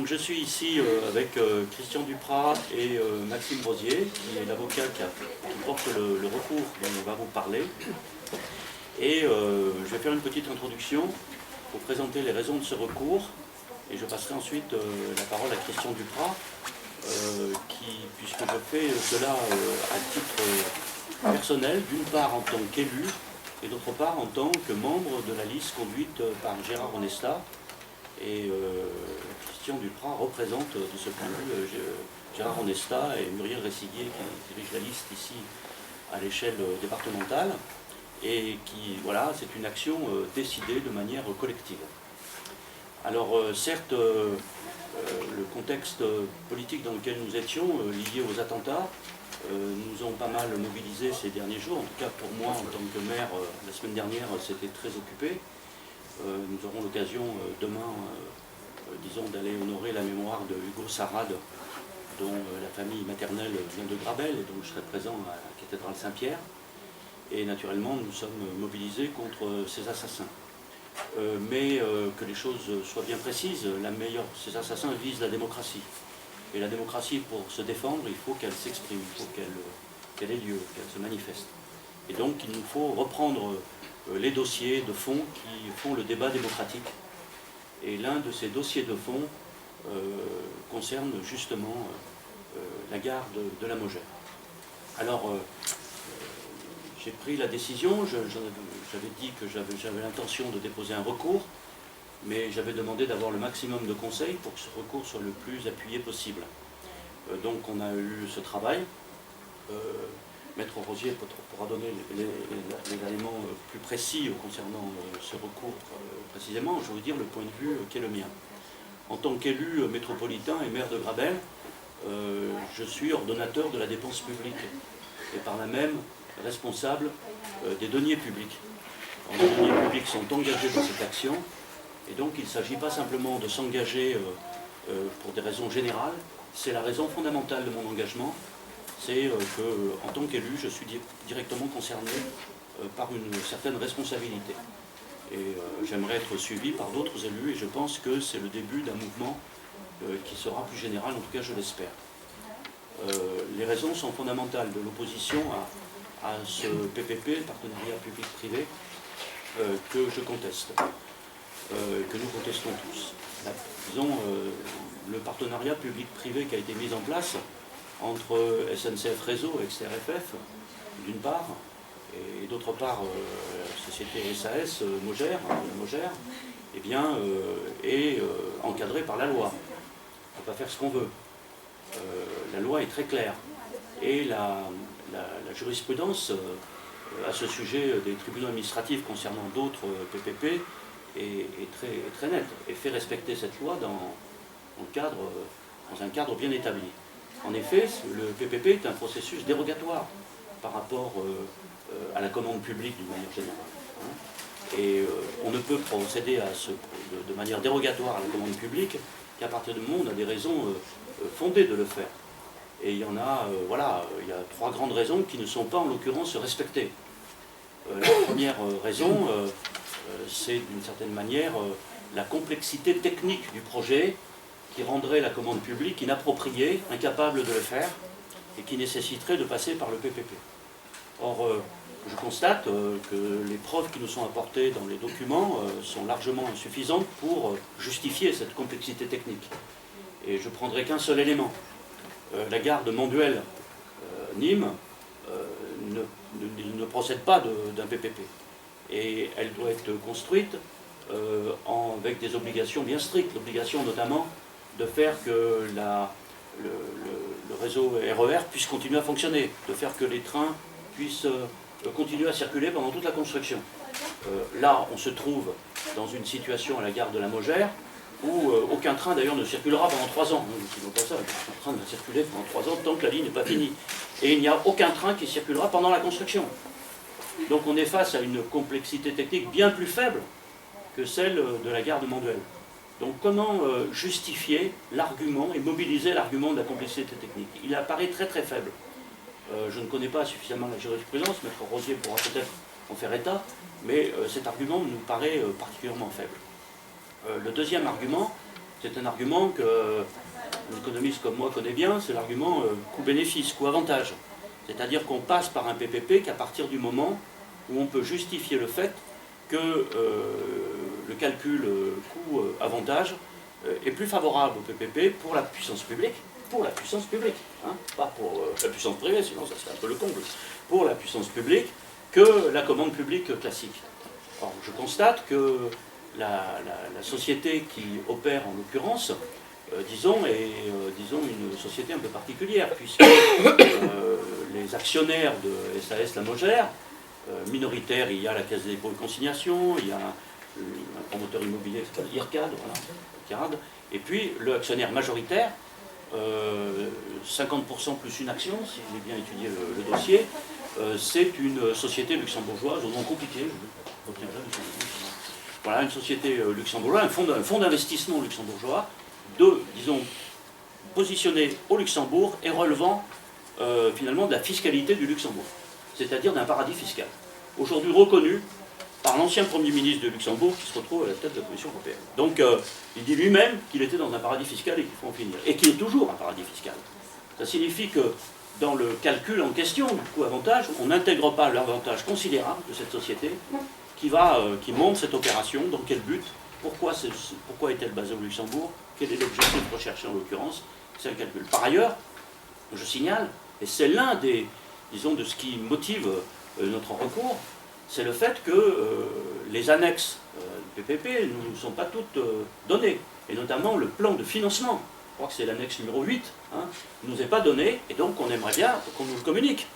Donc je suis ici avec Christian Duprat et Maxime Rosier, qui est l'avocat qui porte le recours dont on va vous parler. Et je vais faire une petite introduction pour présenter les raisons de ce recours. Et je passerai ensuite la parole à Christian Duprat, puisque je fais cela à titre personnel, d'une part en tant qu'élu, et d'autre part en tant que membre de la liste conduite par Gérard Onesta. Et Christian Duprat représente de ce point de vue Gérard Onesta et Muriel Ressiguier qui dirige la liste ici à l'échelle départementale et qui, voilà, c'est une action décidée de manière collective. Alors certes, le contexte politique dans lequel nous étions, lié aux attentats, nous ont pas mal mobilisés ces derniers jours. En tout cas pour moi en tant que maire, la semaine dernière c'était très occupé. Nous aurons l'occasion demain, disons, d'aller honorer la mémoire de Hugo Sarrade, dont la famille maternelle vient de Grabel et dont je serai présent à la cathédrale Saint-Pierre. Et naturellement, nous sommes mobilisés contre ces assassins. Mais que les choses soient bien précises, ces assassins visent la démocratie. Et la démocratie, pour se défendre, il faut qu'elle s'exprime, il faut qu'elle ait lieu, qu'elle se manifeste. Et donc, il nous faut reprendre les dossiers de fond qui font le débat démocratique. Et l'un de ces dossiers de fond concerne justement la gare de la Mogère. Alors, j'ai pris la décision, j'avais dit que j'avais l'intention de déposer un recours, mais j'avais demandé d'avoir le maximum de conseils pour que ce recours soit le plus appuyé possible. Donc on a eu ce travail. Maître Rosier pourra donner les éléments plus précis concernant ce recours précisément. Je vais vous dire le point de vue qui est le mien. En tant qu'élu métropolitain et maire de Grabel, je suis ordonnateur de la dépense publique et par là même responsable des deniers publics. Alors, les deniers publics sont engagés dans cette action et donc il ne s'agit pas simplement de s'engager pour des raisons générales, c'est la raison fondamentale de mon engagement. C'est qu'en tant qu'élu, je suis directement concerné par une certaine responsabilité. Et j'aimerais être suivi par d'autres élus, et je pense que c'est le début d'un mouvement qui sera plus général, en tout cas je l'espère. Les raisons sont fondamentales de l'opposition à ce PPP, le partenariat public-privé, que je conteste, que nous contestons tous. Disons, le partenariat public-privé qui a été mis en place entre SNCF Réseau et XRFF, d'une part, et d'autre part, la société SAS Mogère, eh bien, est encadrée par la loi. On ne peut pas faire ce qu'on veut. La loi est très claire. Et la jurisprudence à ce sujet des tribunaux administratifs concernant d'autres PPP est très nette et fait respecter cette loi dans un cadre bien établi. En effet, le PPP est un processus dérogatoire par rapport à la commande publique d'une manière générale. Et on ne peut procéder de manière dérogatoire à la commande publique qu'à partir du moment où on a des raisons fondées de le faire. Et il y en a, il y a trois grandes raisons qui ne sont pas en l'occurrence respectées. La première raison, c'est d'une certaine manière la complexité technique du projet qui rendrait la commande publique inappropriée, incapable de le faire, et qui nécessiterait de passer par le PPP. Or, je constate que les preuves qui nous sont apportées dans les documents sont largement insuffisantes pour justifier cette complexité technique. Et je prendrai qu'un seul élément. La gare de Manduel, Nîmes, ne procède pas d'un PPP. Et elle doit être construite avec des obligations bien strictes, l'obligation notamment de faire que le réseau RER puisse continuer à fonctionner, de faire que les trains puissent continuer à circuler pendant toute la construction. Là, on se trouve dans une situation à la gare de la Mogère où aucun train d'ailleurs ne circulera pendant 3 ans. Non, pas ça, un train va circuler pendant 3 ans tant que la ligne n'est pas finie. Et il n'y a aucun train qui circulera pendant la construction. Donc on est face à une complexité technique bien plus faible que celle de la gare de Manduel. Donc comment justifier l'argument et mobiliser l'argument de la complexité technique? Il apparaît très très faible. Je ne connais pas suffisamment la jurisprudence, Maître Rosier pourra peut-être en faire état, mais cet argument nous paraît particulièrement faible. Le deuxième argument, C'est un argument que un économiste comme moi connaît bien, c'est l'argument coût-bénéfice, coût-avantage. C'est-à-dire qu'on passe par un PPP qu'à partir du moment où on peut justifier le fait que le calcul coût-avantage est plus favorable au PPP pour la puissance publique, hein, pas pour la puissance privée, sinon ça serait un peu le comble, pour la puissance publique que la commande publique classique. Or, je constate que la société qui opère en l'occurrence, disons, est une société un peu particulière, puisque les actionnaires de SAS Lamogère, minoritaires, il y a la Caisse des dépôts et consignations, il y a un promoteur immobilier qui s'appelle IRCAD, et puis le actionnaire majoritaire, 50% plus une action, si j'ai bien étudié le dossier, c'est une société luxembourgeoise, au nom compliqué, je ne retiens pas luxembourgeois. Voilà, une société luxembourgeoise, un fonds d'investissement luxembourgeois, disons, positionné au Luxembourg et relevant finalement de la fiscalité du Luxembourg, c'est-à-dire d'un paradis fiscal, aujourd'hui reconnu par l'ancien Premier ministre de Luxembourg qui se retrouve à la tête de la Commission européenne. Donc il dit lui-même qu'il était dans un paradis fiscal et qu'il faut en finir, et qu'il est toujours un paradis fiscal. Ça signifie que dans le calcul en question du coût-avantage, on n'intègre pas l'avantage considérable de cette société qui monte cette opération, dans quel but, pourquoi est-elle basée au Luxembourg, quel est l'objectif recherché en l'occurrence, c'est un calcul. Par ailleurs, je signale, et c'est l'un des, disons, de ce qui motive notre recours, c'est le fait que les annexes du PPP ne nous sont pas toutes données, et notamment le plan de financement, je crois que c'est l'annexe numéro 8, hein, ne nous est pas donné, et donc on aimerait bien qu'on nous le communique,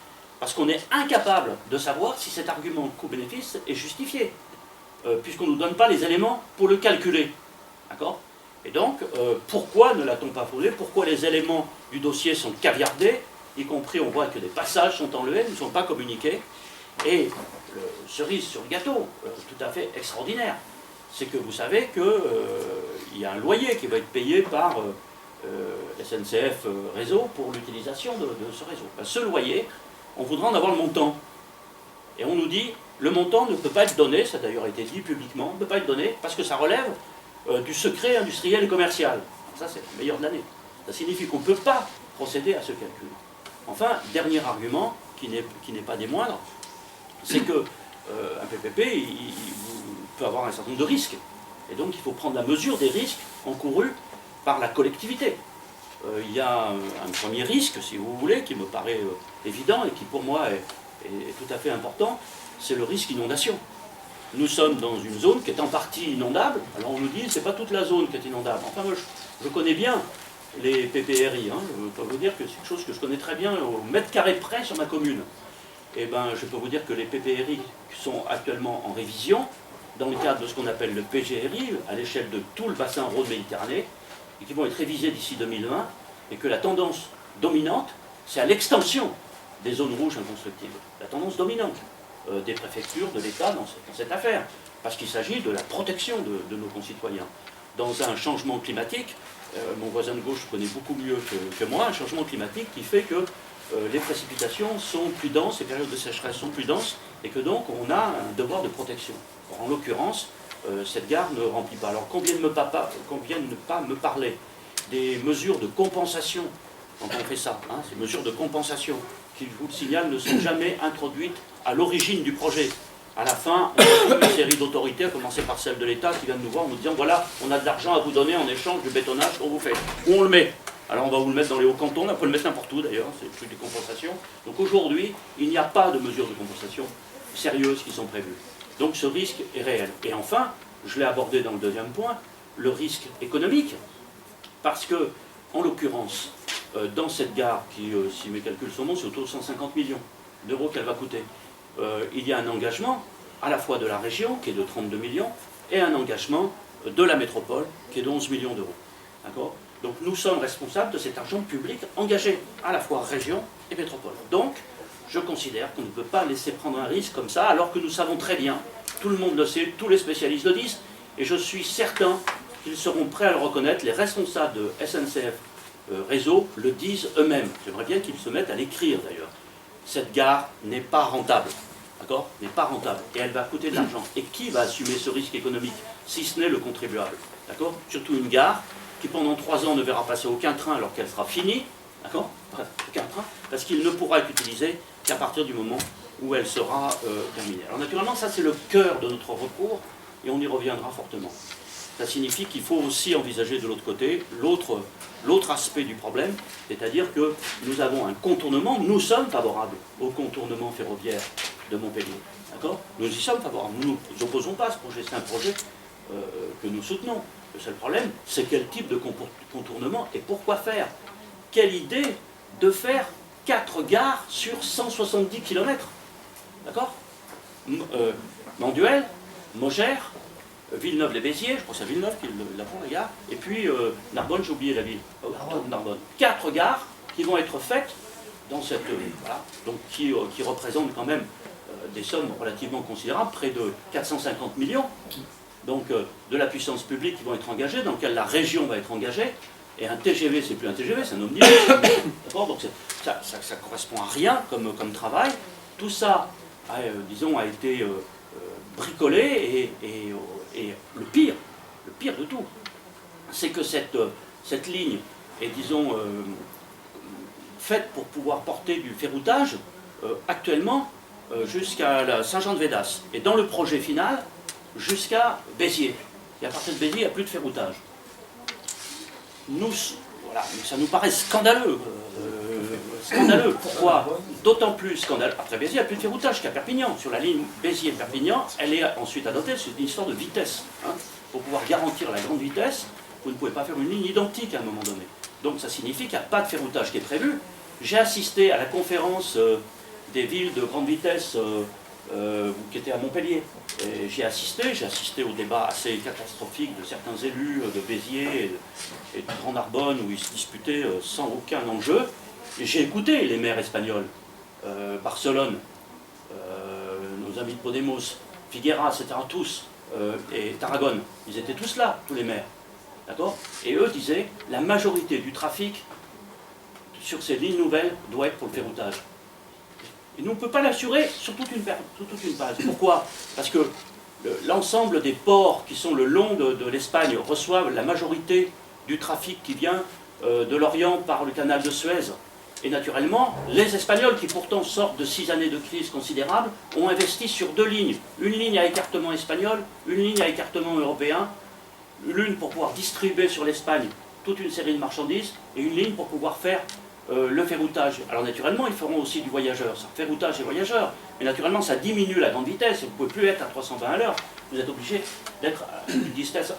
parce qu'on est incapable de savoir si cet argument coût-bénéfice est justifié, puisqu'on ne nous donne pas les éléments pour le calculer. D'accord ? Et donc, pourquoi ne l'a-t-on pas posé? Pourquoi les éléments du dossier sont caviardés, y compris on voit que des passages sont enlevés, ne sont pas communiqués, et cerise sur le gâteau, tout à fait extraordinaire, c'est que vous savez qu'il y a un loyer qui va être payé par SNCF Réseau pour l'utilisation de ce réseau. Ben, ce loyer, on voudra en avoir le montant. Et on nous dit, le montant ne peut pas être donné, ça a d'ailleurs été dit publiquement, ne peut pas être donné parce que ça relève du secret industriel et commercial. Ça, c'est le meilleur de l'année. Ça signifie qu'on ne peut pas procéder à ce calcul. Enfin, dernier argument, qui n'est pas des moindres, c'est que un PPP, il peut avoir un certain nombre de risques. Et donc, il faut prendre la mesure des risques encourus par la collectivité. Il y a un premier risque, si vous voulez, qui me paraît évident et qui pour moi est tout à fait important, c'est le risque inondation. Nous sommes dans une zone qui est en partie inondable, alors on nous dit que ce n'est pas toute la zone qui est inondable. Enfin, moi, je connais bien les PPRI, hein. Je peux vous dire que c'est quelque chose que je connais très bien au mètre carré près sur ma commune. Et ben, je peux vous dire que les PPRI sont actuellement en révision, dans le cadre de ce qu'on appelle le PGRI, à l'échelle de tout le bassin Rhône-Méditerranée, et qui vont être révisés d'ici 2020, et que la tendance dominante, c'est à l'extension des zones rouges inconstructibles. La tendance dominante des préfectures, de l'État dans cette affaire, parce qu'il s'agit de la protection de nos concitoyens. Dans un changement climatique, mon voisin de gauche connaît beaucoup mieux que moi, un changement climatique qui fait que les précipitations sont plus denses, les périodes de sécheresse sont plus denses, et que donc on a un devoir de protection. Or, en l'occurrence, cette gare ne remplit pas. Alors qu'on vienne ne pas me parler des mesures de compensation quand on fait ça, hein, ces mesures de compensation qui, je vous le signale, ne sont jamais introduites à l'origine du projet. À la fin, on a une série d'autorités, à commencer par celle de l'État, qui viennent nous voir en nous disant voilà, on a de l'argent à vous donner en échange du bétonnage qu'on vous fait. Où on le met? Alors on va vous le mettre dans les hauts cantons, on peut le mettre n'importe où d'ailleurs, c'est le truc des compensations. Donc aujourd'hui, il n'y a pas de mesures de compensation sérieuses qui sont prévues. Donc ce risque est réel. Et enfin, je l'ai abordé dans le deuxième point, le risque économique, parce que, en l'occurrence, dans cette gare, qui, si mes calculs sont bons, c'est autour de 150 millions d'euros qu'elle va coûter, il y a un engagement à la fois de la région, qui est de 32 millions, et un engagement de la métropole, qui est de 11 millions d'euros. D'accord ? Donc nous sommes responsables de cet argent public engagé, à la fois région et métropole. Donc, je considère qu'on ne peut pas laisser prendre un risque comme ça, alors que nous savons très bien, tout le monde le sait, tous les spécialistes le disent, et je suis certain qu'ils seront prêts à le reconnaître, les responsables de SNCF Réseau le disent eux-mêmes. J'aimerais bien qu'ils se mettent à l'écrire d'ailleurs. Cette gare n'est pas rentable, d'accord ? N'est pas rentable, et elle va coûter de l'argent. Et qui va assumer ce risque économique, si ce n'est le contribuable, d'accord ? Surtout une gare qui pendant 3 ans ne verra passer aucun train alors qu'elle sera finie, d'accord? Aucun train, parce qu'il ne pourra être utilisé qu'à partir du moment où elle sera terminée. Alors naturellement, ça c'est le cœur de notre recours, et on y reviendra fortement. Ça signifie qu'il faut aussi envisager de l'autre côté l'autre aspect du problème, c'est-à-dire que nous avons un contournement, nous sommes favorables au contournement ferroviaire de Montpellier. D'accord? Nous y sommes favorables, nous ne nous opposons pas à ce projet, c'est un projet que nous soutenons. Le seul problème, c'est quel type de contournement et pourquoi faire. Quelle idée de faire 4 gares sur 170 km. D'accord? Manduel, Mogère, Villeneuve-les-Béziers, je crois que c'est Villeneuve qui la prend, la gare, et puis Narbonne, j'ai oublié la ville, Narbonne. 4 gares qui vont être faites dans cette... voilà, donc qui représentent quand même des sommes relativement considérables, près de 450 millions, donc de la puissance publique qui vont être engagées, dans lequel la région va être engagée, et un TGV, c'est plus un TGV, c'est un omnibus, d'accord? Donc ça correspond à rien comme travail. Tout ça, disons, a été bricolé, et le pire de tout, c'est que cette ligne est, disons, faite pour pouvoir porter du ferroutage actuellement jusqu'à Saint-Jean-de-Védas. Et dans le projet final, jusqu'à Béziers. Et à partir de Béziers, il n'y a plus de ferroutage. Voilà, ça nous paraît scandaleux. Scandaleux. Pourquoi? D'autant plus scandaleux. Après Béziers, il n'y a plus de ferroutage qu'à Perpignan. Sur la ligne Béziers-Perpignan, elle est ensuite adoptée. C'est une histoire de vitesse. Hein. Pour pouvoir garantir la grande vitesse, vous ne pouvez pas faire une ligne identique à un moment donné. Donc ça signifie qu'il n'y a pas de ferroutage qui est prévu. J'ai assisté à la conférence des villes de grande vitesse qui était à Montpellier. J'ai assisté au débat assez catastrophique de certains élus de Béziers et du Grand Narbonne où ils se disputaient sans aucun enjeu. Et j'ai écouté les maires espagnols, Barcelone, nos amis de Podemos, Figueras, etc., tous, et Tarragone, ils étaient tous là, tous les maires. D'accord? Et eux disaient, la majorité du trafic sur ces lignes nouvelles doit être pour le ferroutage. Et nous, on ne peut pas l'assurer sur toute une base. Pourquoi? Parce que l'ensemble des ports qui sont le long de l'Espagne reçoivent la majorité du trafic qui vient de l'Orient par le canal de Suez. Et naturellement, les Espagnols, qui pourtant sortent de 6 années de crise considérable, ont investi sur 2 lignes. Une ligne à écartement espagnol, une ligne à écartement européen, l'une pour pouvoir distribuer sur l'Espagne toute une série de marchandises, et une ligne pour pouvoir faire le ferroutage. Alors naturellement, ils feront aussi du voyageur, ça, ferroutage et voyageur, mais naturellement, ça diminue la grande vitesse, vous ne pouvez plus être à 320 à l'heure, vous êtes obligé d'être à une vitesse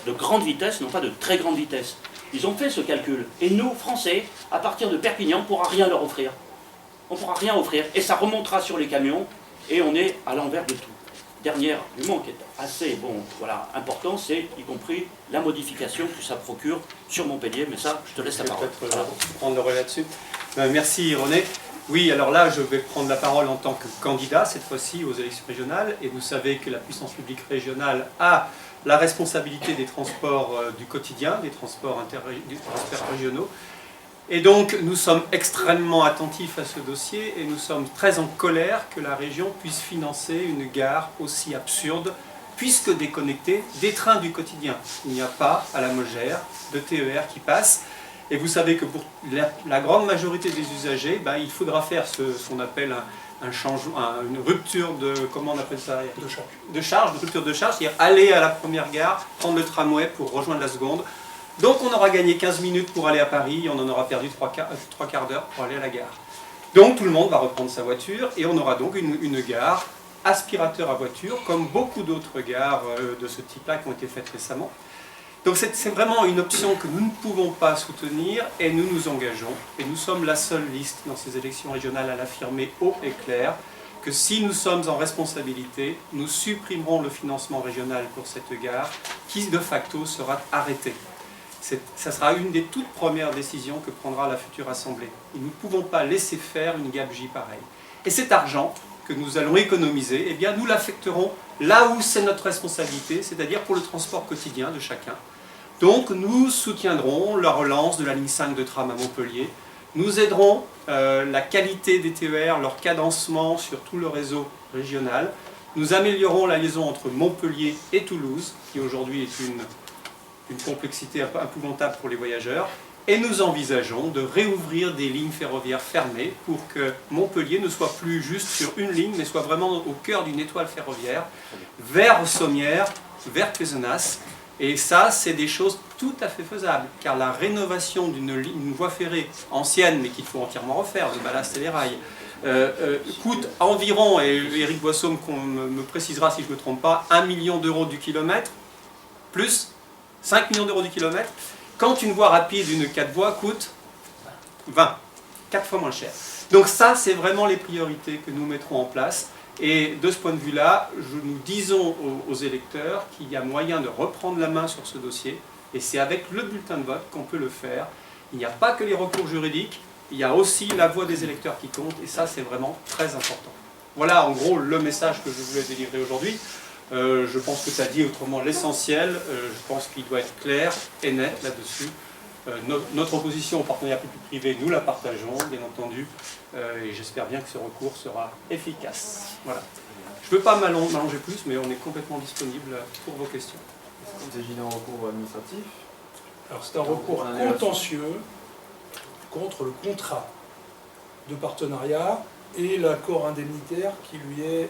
de grande vitesse, non pas de très grande vitesse. Ils ont fait ce calcul, et nous, Français, à partir de Perpignan, on ne pourra rien leur offrir. On ne pourra rien offrir, et ça remontera sur les camions, et on est à l'envers de tout. Dernier argument qui est assez important, c'est y compris la modification que ça procure sur Montpellier, mais ça, je te laisse la parole. Peut-être prendre le relais là-dessus. Merci René. Oui, alors là, je vais prendre la parole en tant que candidat, cette fois-ci, aux élections régionales, et vous savez que la puissance publique régionale a la responsabilité des transports du quotidien, des transports régionaux. Et donc, nous sommes extrêmement attentifs à ce dossier et nous sommes très en colère que la région puisse financer une gare aussi absurde, puisque déconnectée des trains du quotidien. Il n'y a pas, à la Mogère, de TER qui passe. Et vous savez que pour la grande majorité des usagers, il faudra faire ce qu'on appelle un changement, une rupture de, comment on appelle ça? De charge, de rupture de charge, c'est-à-dire aller à la première gare, prendre le tramway pour rejoindre la seconde. Donc on aura gagné 15 minutes pour aller à Paris, et on en aura perdu 3 quarts d'heure pour aller à la gare. Donc tout le monde va reprendre sa voiture, et on aura donc une gare aspirateur à voiture, comme beaucoup d'autres gares de ce type-là qui ont été faites récemment. Donc c'est vraiment une option que nous ne pouvons pas soutenir, et nous nous engageons, et nous sommes la seule liste dans ces élections régionales à l'affirmer haut et clair, que si nous sommes en responsabilité, nous supprimerons le financement régional pour cette gare, qui de facto sera arrêtée. Ça sera une des toutes premières décisions que prendra la future Assemblée. Et nous ne pouvons pas laisser faire une gabegie pareille. Et cet argent que nous allons économiser, eh bien, nous l'affecterons là où c'est notre responsabilité, c'est-à-dire pour le transport quotidien de chacun. Donc nous soutiendrons la relance de la ligne 5 de tram à Montpellier. Nous aiderons la qualité des TER, leur cadencement sur tout le réseau régional. Nous améliorerons la liaison entre Montpellier et Toulouse, qui aujourd'hui est une une complexité épouvantable pour les voyageurs. Et nous envisageons de réouvrir des lignes ferroviaires fermées pour que Montpellier ne soit plus juste sur une ligne, mais soit vraiment au cœur d'une étoile ferroviaire, vers Sommières, vers Pézenas. Et ça, c'est des choses tout à fait faisables, car la rénovation d'une voie ferrée ancienne, mais qu'il faut entièrement refaire, le ballast et les rails, coûte environ, et Éric Boissaume me précisera si je ne me trompe pas, 1 million d'euros du kilomètre, plus 5 millions d'euros du kilomètre, quand une voie rapide, une 4 voies, coûte 20, 4 fois moins cher. Donc ça, c'est vraiment les priorités que nous mettrons en place. Et de ce point de vue-là, nous disons aux électeurs qu'il y a moyen de reprendre la main sur ce dossier, et c'est avec le bulletin de vote qu'on peut le faire. Il n'y a pas que les recours juridiques, il y a aussi la voix des électeurs qui compte, et ça, c'est vraiment très important. Voilà, en gros, le message que je voulais délivrer aujourd'hui. Je pense que ça dit autrement l'essentiel. Je pense qu'il doit être clair et net là-dessus. Notre opposition au partenariat public-privé, nous la partageons, bien entendu, et j'espère bien que ce recours sera efficace. Voilà. Je ne veux pas m'allonger plus, mais on est complètement disponible pour vos questions. Il s'agit d'un recours administratif. Alors c'est un recours contentieux contre le contrat de partenariat et l'accord indemnitaire qui lui est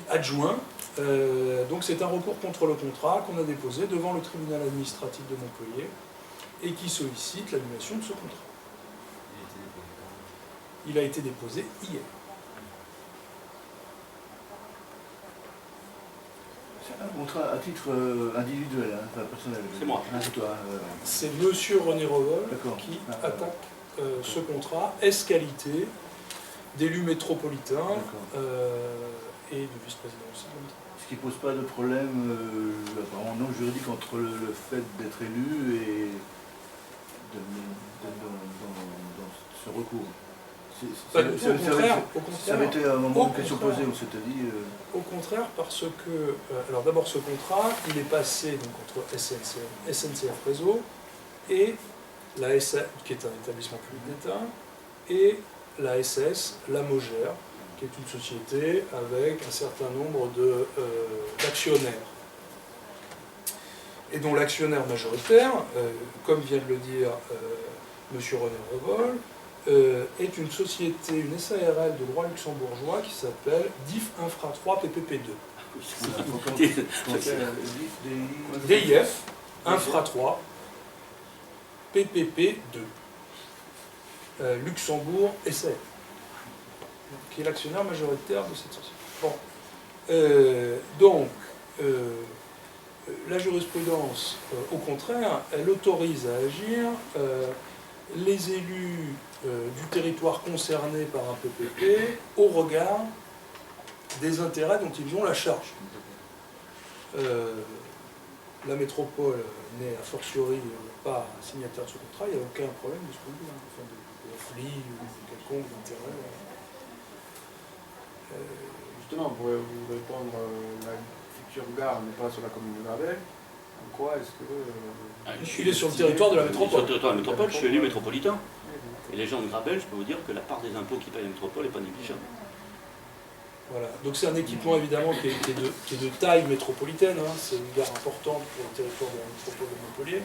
adjoint. Donc c'est un recours contre le contrat qu'on a déposé devant le tribunal administratif de Montpellier et qui sollicite l'annulation de ce contrat. Il a été déposé hier. C'est un contrat à titre individuel, hein, pas personnel. C'est moi. Ah, c'est toi. C'est monsieur René Revol qui Ah, attaque ce contrat qualité d'élu métropolitain et de vice-président aussi. Ce qui ne pose pas de problème apparemment non juridique entre le fait d'être élu et dans ce recours. Pas du tout, au contraire. Ça avait été un moment de question posée, on s'était dit... Au contraire, parce que... alors d'abord, ce contrat, il est passé donc, entre SNCF Réseau et la SA, qui est un établissement public d'État, et la SS, la Mogère, qui est une société avec un certain nombre d'actionnaires. Et dont l'actionnaire majoritaire, comme vient de le dire M. René Revol, est une société, une SARL de droit luxembourgeois qui s'appelle DIF Infra 3 PPP2. DIF Infra 3 PPP2. Luxembourg SARL, qui est l'actionnaire majoritaire de cette société. Bon. La jurisprudence, au contraire, elle autorise à agir les élus du territoire concerné par un PPP au regard des intérêts dont ils ont la charge. La métropole n'est a fortiori pas signataire de ce contrat, il n'y a aucun problème de ce point de vue, enfin, de conflit ou quelconque d'intérêt. Justement, pourriez-vous répondre, la future gare n'est pas sur la commune de Gravel. En quoi est-ce que... Il est sur le territoire de la métropole. Sur le territoire de la métropole, je suis élu métropolitain. Et les gens de Grabel, je peux vous dire que la part des impôts qui payent la métropole n'est pas négligeable. Voilà. Donc c'est un équipement évidemment qui est de taille métropolitaine, hein. C'est une gare importante pour le territoire de la métropole de Montpellier.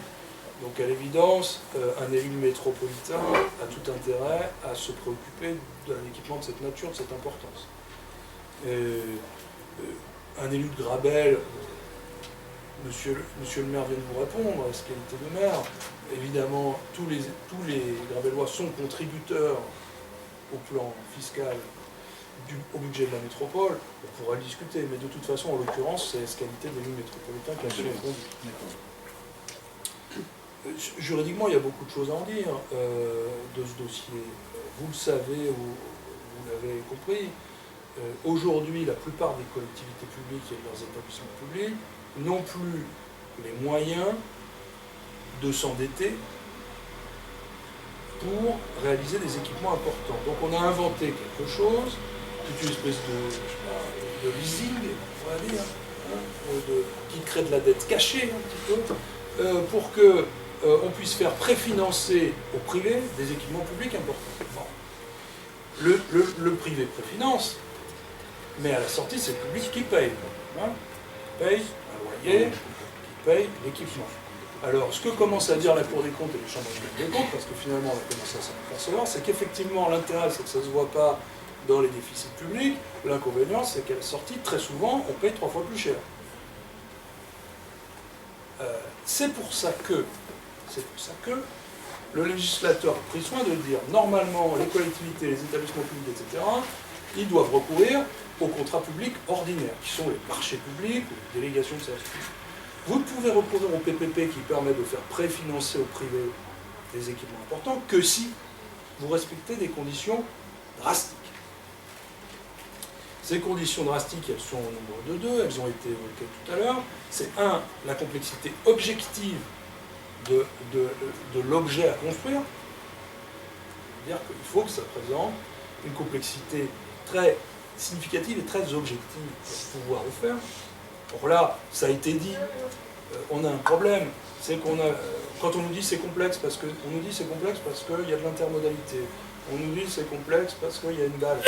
Donc à l'évidence, un élu métropolitain a tout intérêt à se préoccuper d'un équipement de cette nature, de cette importance. Un élu de Grabel, monsieur le maire vient de vous répondre, à sa qualité de maire, évidemment tous les Grabelois sont contributeurs au plan fiscal au budget de la métropole, on pourra le discuter, mais de toute façon, en l'occurrence, c'est la qualité d'élu métropolitain qui a su répondre. Juridiquement, il y a beaucoup de choses à en dire de ce dossier. Vous le savez, ou vous l'avez compris, aujourd'hui, la plupart des collectivités publiques et de leurs établissements publics n'ont plus les moyens de s'endetter pour réaliser des équipements importants. Donc on a inventé quelque chose, toute une espèce de leasing, on va dire, hein, qui crée de la dette cachée un petit peu, pour que on puisse faire préfinancer au privé des équipements publics importants. Bon. Le privé préfinance, mais à la sortie, c'est le public qui paye. Hein, paye un loyer, qui paye l'équipement. Alors, ce que commence à dire la Cour des comptes et les chambres des comptes, parce que finalement on a commencé à s'en apercevoir, c'est qu'effectivement l'intérêt c'est que ça ne se voit pas dans les déficits publics, l'inconvénient c'est qu'à la sortie, très souvent, on paye 3 fois plus cher. C'est pour ça que le législateur a pris soin de dire, normalement, les collectivités, les établissements publics, etc., ils doivent recourir aux contrats publics ordinaires, qui sont les marchés publics ou les délégations de services publics. Vous ne pouvez recourir au PPP qui permet de faire préfinancer au privé des équipements importants que si vous respectez des conditions drastiques. Ces conditions drastiques, elles sont au nombre de 2, elles ont été évoquées tout à l'heure. C'est 1, la complexité objective de l'objet à construire. C'est-à-dire qu'il faut que ça présente une complexité très significative et très objective pour pouvoir le faire. Or là, ça a été dit, on a un problème, c'est qu'on a, quand on nous dit c'est complexe, parce qu'il y a de l'intermodalité, on nous dit c'est complexe parce qu'il y a une dalle.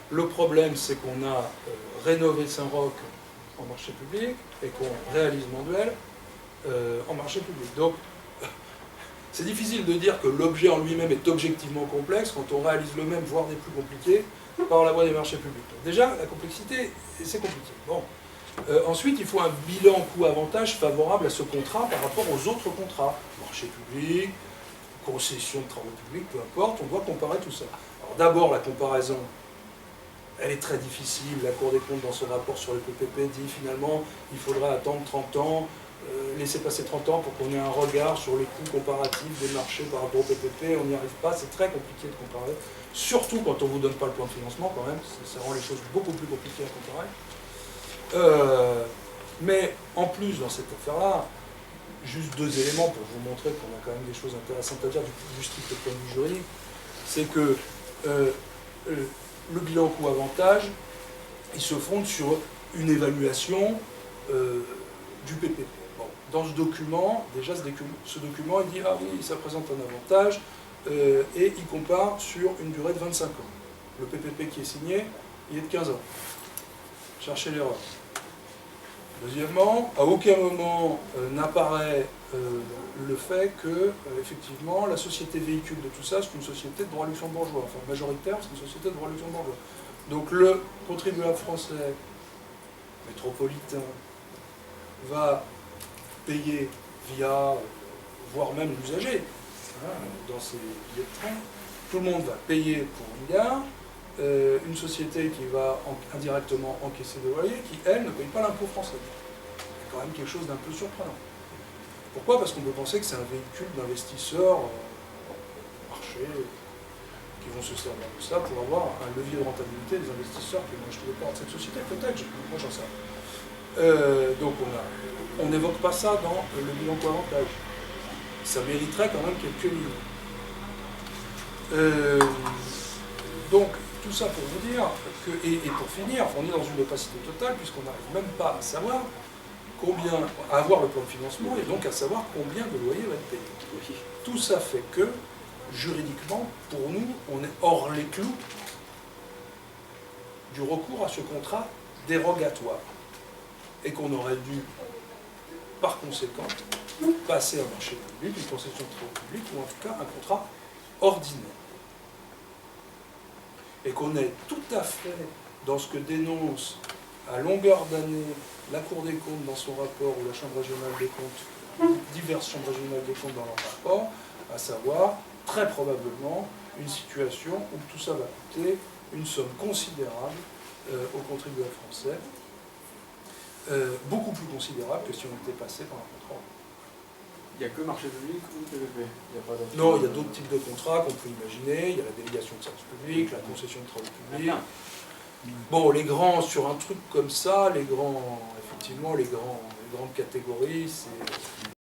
Le problème, c'est qu'on a rénové Saint-Roch en marché public et qu'on réalise Manduel en marché public. Donc, c'est difficile de dire que l'objet en lui-même est objectivement complexe quand on réalise le même, voire des plus compliqués, par la voie des marchés publics. Donc déjà, la complexité, c'est compliqué. Bon. Ensuite, il faut un bilan coût-avantage favorable à ce contrat par rapport aux autres contrats. Marché public, concession de travaux publics, peu importe, on doit comparer tout ça. Alors d'abord, la comparaison, elle est très difficile. La Cour des comptes, dans son rapport sur les PPP, dit finalement il faudra attendre 30 ans, laisser passer 30 ans pour qu'on ait un regard sur les coûts comparatifs des marchés par rapport au PPP. On n'y arrive pas, c'est très compliqué de comparer. Surtout quand on ne vous donne pas le plan de financement, quand même, ça rend les choses beaucoup plus compliquées à comparer. Mais en plus, dans cette affaire-là, juste 2 éléments pour vous montrer qu'on a quand même des choses intéressantes à dire du strict point de vue juridique, c'est que le bilan coût-avantage, il se fonde sur une évaluation du PPP. Bon, dans ce document, déjà ce document, il dit « Ah oui, ça présente un avantage », et il compare sur une durée de 25 ans. Le PPP qui est signé, il est de 15 ans. Cherchez l'erreur. Deuxièmement, à aucun moment n'apparaît le fait que, effectivement, la société véhicule de tout ça, c'est une société de droit luxembourgeois. Enfin, majoritaire, c'est une société de droit luxembourgeois. Donc le contribuable français métropolitain va payer via, voire même l'usager, dans ses billets de train. Tout le monde va payer pour une gare. Une société qui va indirectement encaisser des loyers, qui, elle, ne paye pas l'impôt français. C'est quand même quelque chose d'un peu surprenant. Pourquoi? Parce qu'on peut penser que c'est un véhicule d'investisseurs marché qui vont se servir de ça pour avoir un levier de rentabilité des investisseurs qui vont acheter des parts de cette société. Peut-être, moi j'en sais rien. Donc on n'évoque pas ça dans le bilan coût-avantage. Ça mériterait quand même quelques lignes. Donc, tout ça pour vous dire que, et pour finir, on est dans une opacité totale puisqu'on n'arrive même pas à savoir combien, à avoir le plan de financement et donc à savoir combien de loyers va être payé. Tout ça fait que, juridiquement, pour nous, on est hors les clous du recours à ce contrat dérogatoire et qu'on aurait dû, par conséquent, passer un marché public, une concession de travaux publics ou en tout cas un contrat ordinaire. Et qu'on est tout à fait dans ce que dénonce à longueur d'année la Cour des comptes dans son rapport ou la Chambre régionale des comptes, diverses chambres régionales des comptes dans leur rapport, à savoir très probablement une situation où tout ça va coûter une somme considérable aux contribuables français, beaucoup plus considérable que si on était passé par un contrat. Il n'y a que marché public ou PPP? Non, il y a d'autres types de contrats qu'on peut imaginer. Il y a la délégation de service public, la concession de travaux publics. Bon, les grands, sur un truc comme ça, effectivement, les grandes catégories, c'est